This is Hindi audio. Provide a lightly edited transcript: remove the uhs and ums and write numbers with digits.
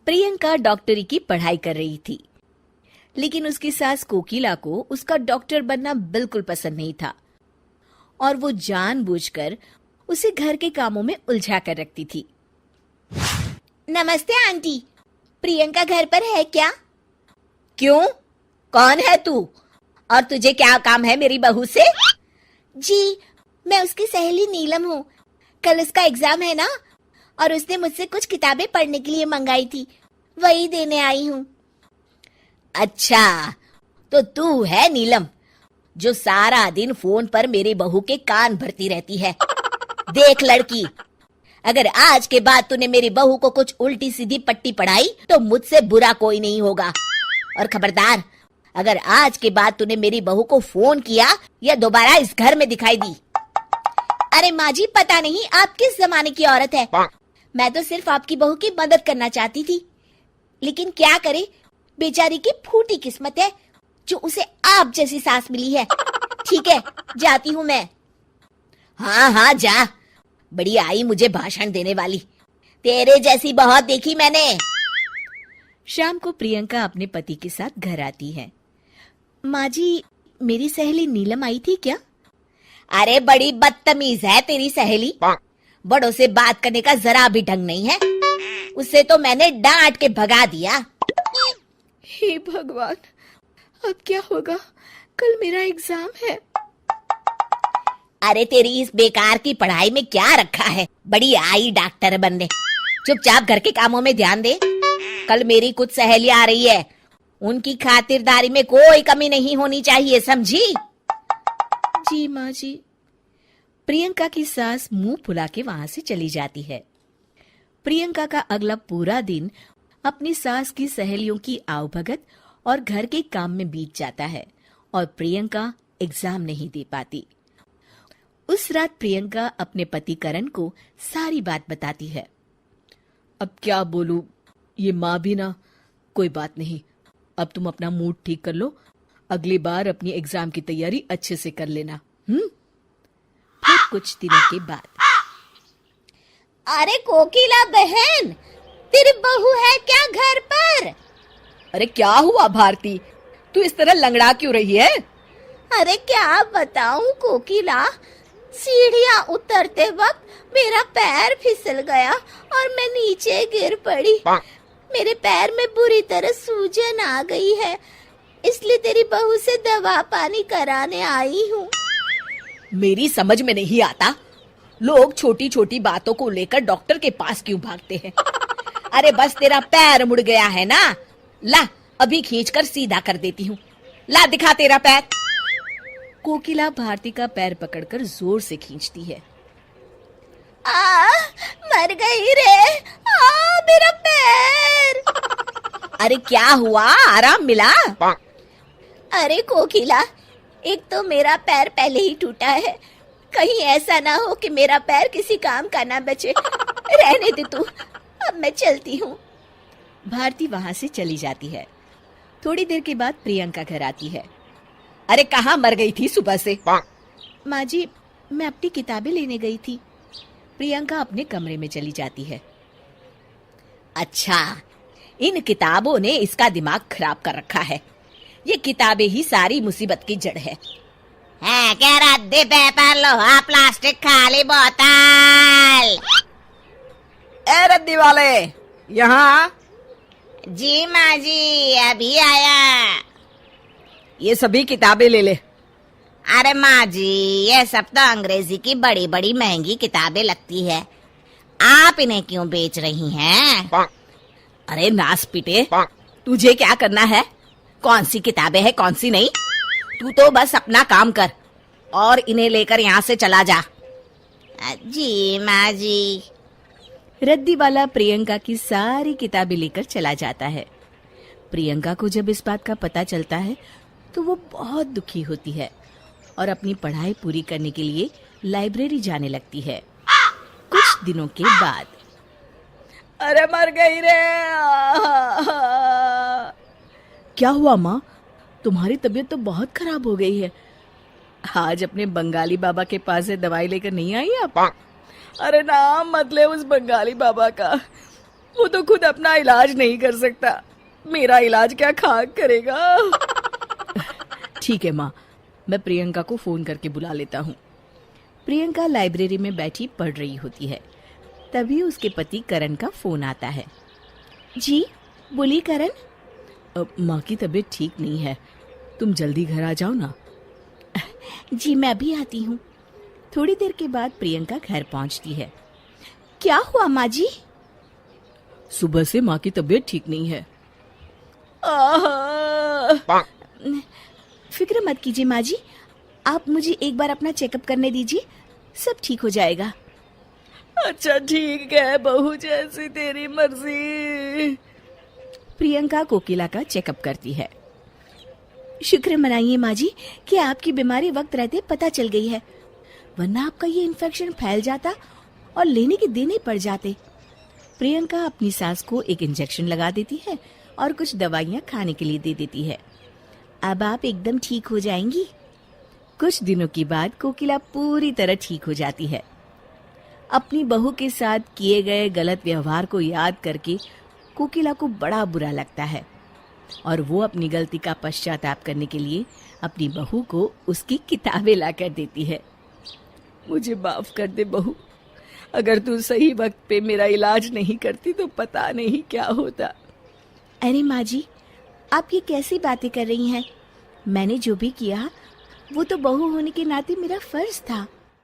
प्रियंका डॉक्टरी की पढ़ाई कर रही थी, लेकिन उसकी सास कोकिला को उसका डॉक्टर बनना बिल्कुल पसंद नहीं था और वो जानबूझकर उसे घर के कामों में उलझा कर रखती थी। नमस्ते आंटी, प्रियंका घर पर है क्या? क्यों? कौन है तू और तुझे क्या काम है मेरी बहू से? जी, मैं उसकी सहेली नीलम हूँ। कल उसका एग्जाम है ना, और उसने मुझसे कुछ किताबें पढ़ने के लिए मंगाई थी, वही देने आई हूँ। अच्छा, तो तू है नीलम जो सारा दिन फोन पर मेरी बहू के कान भरती रहती है। देख लड़की, अगर आज के बाद तूने मेरी बहू को कुछ उल्टी सीधी पट्टी पढ़ाई तो मुझसे बुरा कोई नहीं होगा। और खबरदार, अगर आज के बाद तूने मेरी बहू को फोन किया या दोबारा इस घर में दिखाई दी। अरे माँ जी, पता नहीं आप किस जमाने की औरत है। मैं तो सिर्फ आपकी बहू की मदद करना चाहती थी, लेकिन क्या करे, बेचारी की फूटी किस्मत है जो उसे आप जैसी सास मिली है। ठीक है, जाती हूँ मैं। हाँ हाँ जा, बड़ी आई मुझे भाषण देने वाली। तेरे जैसी बहुत देखी मैंने। शाम को प्रियंका अपने पति के साथ घर आती है। माँ जी, मेरी सहेली नीलम आई थी क्या? अरे बड़ी बदतमीज है तेरी सहेली, बड़ों से बात करने का जरा भी ढंग नहीं है। उसे तो मैंने डांट के भगा दिया। हे भगवान, अब क्या होगा? कल मेरा एग्जाम है। अरे तेरी इस बेकार की पढ़ाई में क्या रखा है? बड़ी आई डॉक्टर बनने। चुपचाप घर के कामों में ध्यान दे। कल मेरी कुछ सहेली आ रही है, उनकी खातिरदारी में कोई कमी नहीं होनी चाहिए, समझी? जी माँ जी। प्रियंका की सास मुंह फुला के वहां से चली जाती है। प्रियंका का अगला पूरा दिन अपनी सास की सहेलियों की आवभगत और घर के काम में बीत जाता है और प्रियंका एग्जाम नहीं दे पाती। उस रात प्रियंका अपने पति करण को सारी बात बताती है। अब क्या बोलूं, ये माँ भी ना। कोई बात नहीं, अब तुम अपना मूड ठीक कर लो, अगली बार अपनी एग्जाम की तैयारी अच्छे से कर लेना। फिर कुछ दिनों के बाद, अरे कोकिला बहन, तेरी बहू है क्या घर पर? अरे क्या हुआ भारती, तू इस तरह लंगड़ा क्यों रही है? अरे क्या बताऊं कोकिला, सीढ़ियां उतरते वक्त मेरा पैर फिसल गया और मैं नीचे गिर पड़ी। मेरे पैर में बुरी तरह सूजन आ गई है, इसलिए तेरी बहू से दवा पानी कराने आई हूँ। मेरी समझ में नहीं आता, लोग छोटी छोटी बातों को लेकर डॉक्टर के पास क्यों भागते हैं। अरे बस तेरा पैर मुड़ गया है ना, ला अभी खींचकर सीधा कर देती हूँ। ला दिखा तेरा पैर। कोकिला भारती का पैर पकड़कर जोर से खींचती है। मर गई रे, मेरा पैर। अरे क्या हुआ, आराम मिला? अरे कोकिला, एक तो मेरा पैर पहले ही टूटा है, कहीं ऐसा ना हो कि मेरा पैर किसी काम का ना बचे। रहने दे तू, अब मैं चलती हूँ। भारती वहां से चली जाती है। थोड़ी देर के बाद प्रियंका घर आती है। अरे कहाँ मर गई थी सुबह से? माँ जी, मैं अपनी किताबें लेने गई थी। प्रियंका अपने कमरे में चली जाती है। अच्छा, इन किताबों ने इसका दिमाग खराब कर रखा है। ये किताबें ही सारी मुसीबत की जड़ है। क्या रद्दी पेपर, लोहा, प्लास्टिक, खाली बोतल। ए रद्दी वाले, यहाँ। जी माँ जी, अभी आया। ये सभी किताबें ले ले। अरे माँ जी, ये सब तो अंग्रेजी की बड़ी बड़ी महंगी किताबें लगती है, आप इन्हें क्यों बेच रही हैं? अरे नास पीटे, तुझे क्या करना है? कौन सी किताबें हैं कौन सी नहीं, तू तो बस अपना काम कर और इन्हें लेकर यहाँ से चला जा। जी माँ जी। रद्दी वाला प्रियंका की सारी किताबें लेकर चला जाता है। प्रियंका को जब इस बात का पता चलता है तो वो बहुत दुखी होती है और अपनी पढ़ाई पूरी करने के लिए लाइब्रेरी जाने लगती है। कुछ दिनों के बाद, अरे मर गई रे। क्या हुआ माँ, तुम्हारी तबीयत तो बहुत खराब हो गई है। आज अपने बंगाली बाबा के पास से दवाई लेकर नहीं आई आप? अरे नाम मत ले उस बंगाली बाबा का, वो तो खुद अपना इलाज नहीं कर सकता, मेरा इलाज क्या खाक करेगा। ठीक है माँ, मैं प्रियंका को फोन करके बुला लेता हूँ। प्रियंका लाइब्रेरी में बैठी पढ़ रही होती है। तभी उसके पति करण का फोन आता है। जी बोलिए करण। माँ की तबीयत ठीक नहीं है, तुम जल्दी घर आ जाओ ना। जी मैं अभी आती हूँ। थोड़ी देर के बाद प्रियंका घर पहुँचती है। क्या हुआ माँ जी? सुबह से माँ की तबीयत ठीक नहीं है। फिक्र मत कीजिए माँ जी, आप मुझे एक बार अपना चेकअप करने दीजिए, सब ठीक हो जाएगा। अच्छा ठीक है, बहू जैसी तेरी मर्जी। प्रियंका कोकिला का चेकअप करती है। शुक्र मनाइए माँ जी कि आपकी बीमारी वक्त रहते पता चल गई है, वरना आपका ये इन्फेक्शन फैल जाता और लेने के देने पड़ जाते। प्रियंका अपनी सास को एक इंजेक्शन लगा देती है और कुछ दवाइयाँ खाने के लिए दे देती है। अब आप एकदम ठीक हो जाएंगी। कुछ दिनों के बाद कोकिला पूरी तरह ठीक हो जाती है। अपनी बहू के साथ किए गए गलत व्यवहार को याद करके कोकिला को बड़ा बुरा लगता है और वो अपनी गलती का पश्चाताप करने के लिए अपनी बहू को उसकी किताबें लाकर देती है। मुझे माफ कर दे बहू, अगर तू सही वक्त पे मेरा इलाज नहीं करती तो पता नहीं क्या होता। अरे माँ जी, आप ये कैसी बातें कर रही हैं? मैंने जो भी किया वो तो बहू होने के नाते मेरा फर्ज था।